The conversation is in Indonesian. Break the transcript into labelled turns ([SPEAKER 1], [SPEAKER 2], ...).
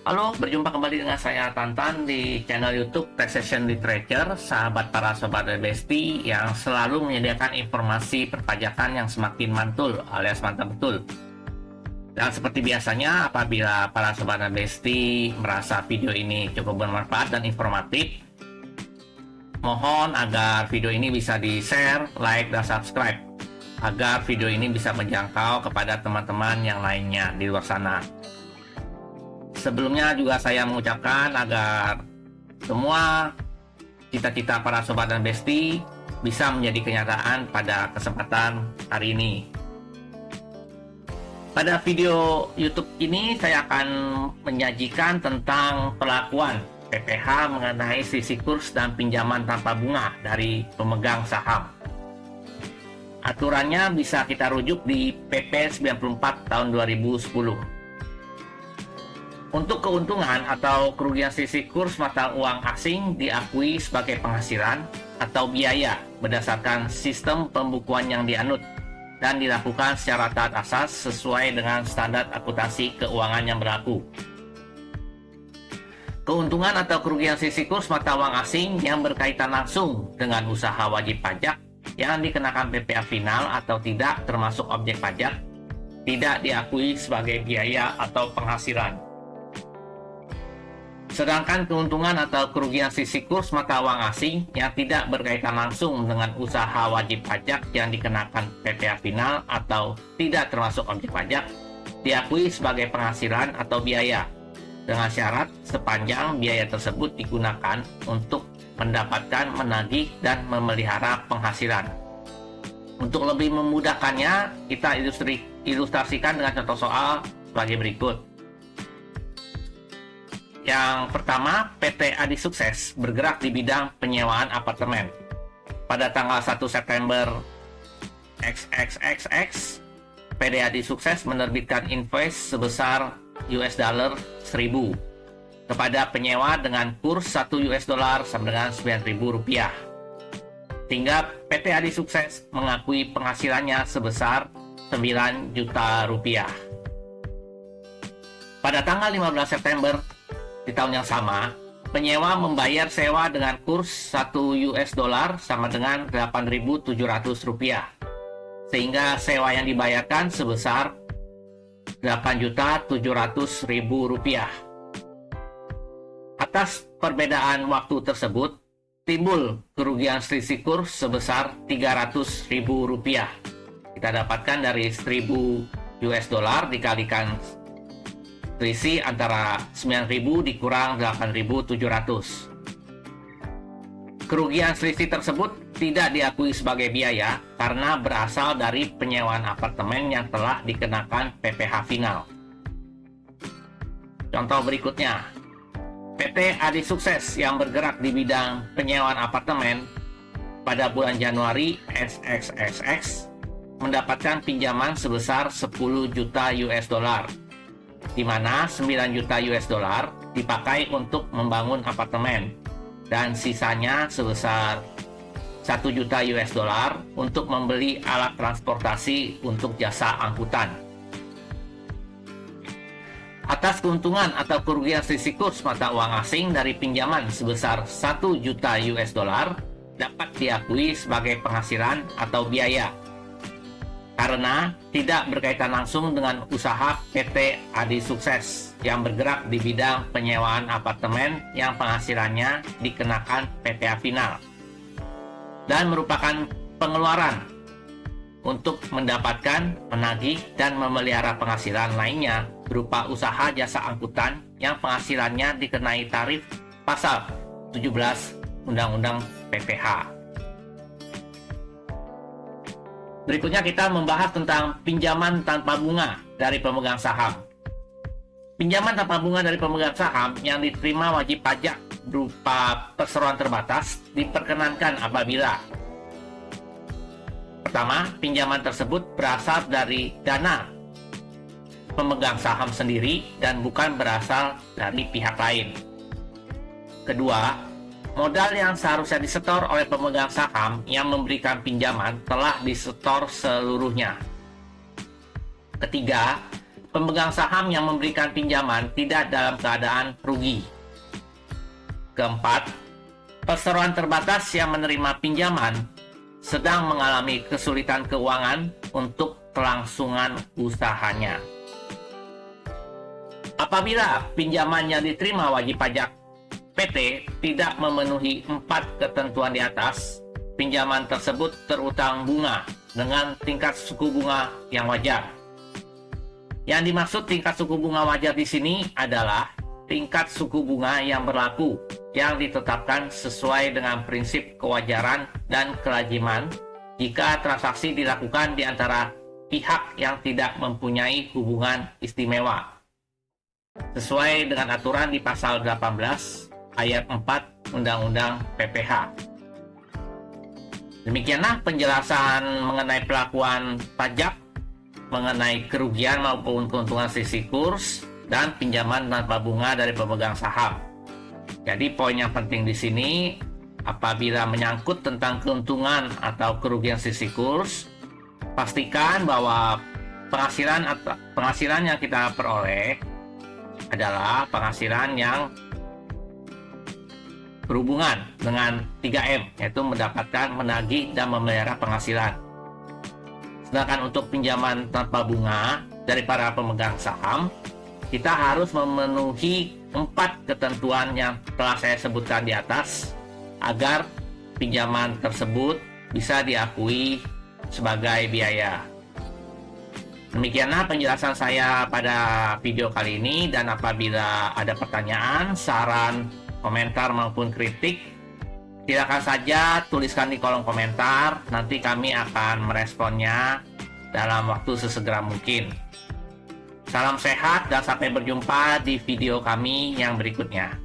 [SPEAKER 1] Halo, berjumpa kembali dengan saya Tantan di channel YouTube Taxation Literature, sahabat para sobat dan besti yang selalu menyediakan informasi perpajakan yang semakin mantul alias mantap betul. Dan seperti biasanya, apabila para sobat dan besti merasa video ini cukup bermanfaat dan informatif, mohon agar video ini bisa di-share, like, dan subscribe agar video ini bisa menjangkau kepada teman-teman yang lainnya di luar sana. Sebelumnya juga saya mengucapkan agar semua cita-cita para sobat dan besti bisa menjadi kenyataan pada kesempatan hari ini. Pada video YouTube ini saya akan menyajikan tentang perlakuan PPh mengenai selisih kurs dan pinjaman tanpa bunga dari pemegang saham. Aturannya bisa kita rujuk di PP 94 tahun 2010. Untuk keuntungan atau kerugian selisih kurs mata uang asing diakui sebagai penghasilan atau biaya berdasarkan sistem pembukuan yang dianut dan dilakukan secara taat asas sesuai dengan standar akuntansi keuangan yang berlaku. Keuntungan atau kerugian selisih kurs mata uang asing yang berkaitan langsung dengan usaha wajib pajak yang dikenakan PPh final atau tidak termasuk objek pajak tidak diakui sebagai biaya atau penghasilan. Sedangkan keuntungan atau kerugian selisih kurs mata uang asing yang tidak berkaitan langsung dengan usaha wajib pajak yang dikenakan PPh final atau tidak termasuk objek pajak diakui sebagai penghasilan atau biaya dengan syarat sepanjang biaya tersebut digunakan untuk mendapatkan, menagih, dan memelihara penghasilan. Untuk lebih memudahkannya, kita ilustrasikan dengan contoh soal sebagai berikut. Yang pertama, PT Adi Sukses bergerak di bidang penyewaan apartemen. Pada tanggal 1 September XXXX, PT Adi Sukses menerbitkan invoice sebesar $1.000 kepada penyewa dengan kurs 1 US dollar sama dengan Rp9.000. Sehingga PT Adi Sukses mengakui penghasilannya sebesar Rp9 juta. Pada tanggal 15 September di tahun yang sama, penyewa membayar sewa dengan kurs 1 US dollar sama dengan Rp8.700, sehingga sewa yang dibayarkan sebesar Rp8.700.000. Atas perbedaan waktu tersebut, timbul kerugian selisih kurs sebesar Rp300.000. Kita dapatkan dari 1.000 US dollar dikalikan selisih antara 9.000 dikurang 8.700. Kerugian selisih tersebut tidak diakui sebagai biaya karena berasal dari penyewaan apartemen yang telah dikenakan PPh final. Contoh berikutnya, PT Adi Sukses yang bergerak di bidang penyewaan apartemen pada bulan Januari XXXX mendapatkan pinjaman sebesar 10 juta US dollar, di mana 9 juta US dollar dipakai untuk membangun apartemen dan sisanya sebesar 1 juta US dollar untuk membeli alat transportasi untuk jasa angkutan. Atas keuntungan atau kerugian selisih kurs mata uang asing dari pinjaman sebesar 1 juta US dollar dapat diakui sebagai penghasilan atau biaya karena tidak berkaitan langsung dengan usaha PT Adi Sukses yang bergerak di bidang penyewaan apartemen yang penghasilannya dikenakan PPh final dan merupakan pengeluaran untuk mendapatkan, menagih, dan memelihara penghasilan lainnya berupa usaha jasa angkutan yang penghasilannya dikenai tarif pasal 17 Undang-Undang PPh. Berikutnya kita membahas tentang pinjaman tanpa bunga dari pemegang saham. Pinjaman tanpa bunga dari pemegang saham yang diterima wajib pajak berupa perseroan terbatas diperkenankan apabila: pertama, pinjaman tersebut berasal dari dana pemegang saham sendiri dan bukan berasal dari pihak lain. Kedua, modal yang seharusnya disetor oleh pemegang saham yang memberikan pinjaman telah disetor seluruhnya. Ketiga, pemegang saham yang memberikan pinjaman tidak dalam keadaan rugi. Keempat, perseroan terbatas yang menerima pinjaman sedang mengalami kesulitan keuangan untuk kelangsungan usahanya. Apabila pinjaman yang diterima wajib pajak PT tidak memenuhi 4 ketentuan di atas, pinjaman tersebut terutang bunga dengan tingkat suku bunga yang wajar. Yang dimaksud tingkat suku bunga wajar di sini adalah tingkat suku bunga yang berlaku yang ditetapkan sesuai dengan prinsip kewajaran dan kelaziman jika transaksi dilakukan di antara pihak yang tidak mempunyai hubungan istimewa, sesuai dengan aturan di pasal 18 ayat 4 Undang-Undang PPH. Demikianlah penjelasan mengenai pelakuan pajak, mengenai kerugian maupun keuntungan sisi kurs, dan pinjaman tanpa bunga dari pemegang saham. Jadi poin yang penting di sini, apabila menyangkut tentang keuntungan atau kerugian sisi kurs, pastikan bahwa penghasilan yang kita peroleh adalah penghasilan yang berhubungan dengan 3M, yaitu mendapatkan, menagih, dan memelihara penghasilan. Sedangkan untuk pinjaman tanpa bunga dari para pemegang saham, kita harus memenuhi 4 ketentuan yang telah saya sebutkan di atas agar pinjaman tersebut bisa diakui sebagai biaya. Demikianlah penjelasan saya pada video kali ini, dan apabila ada pertanyaan, saran, komentar maupun kritik, silakan saja tuliskan di kolom komentar. Nanti kami akan meresponnya dalam waktu sesegera mungkin. Salam sehat dan sampai berjumpa di video kami yang berikutnya.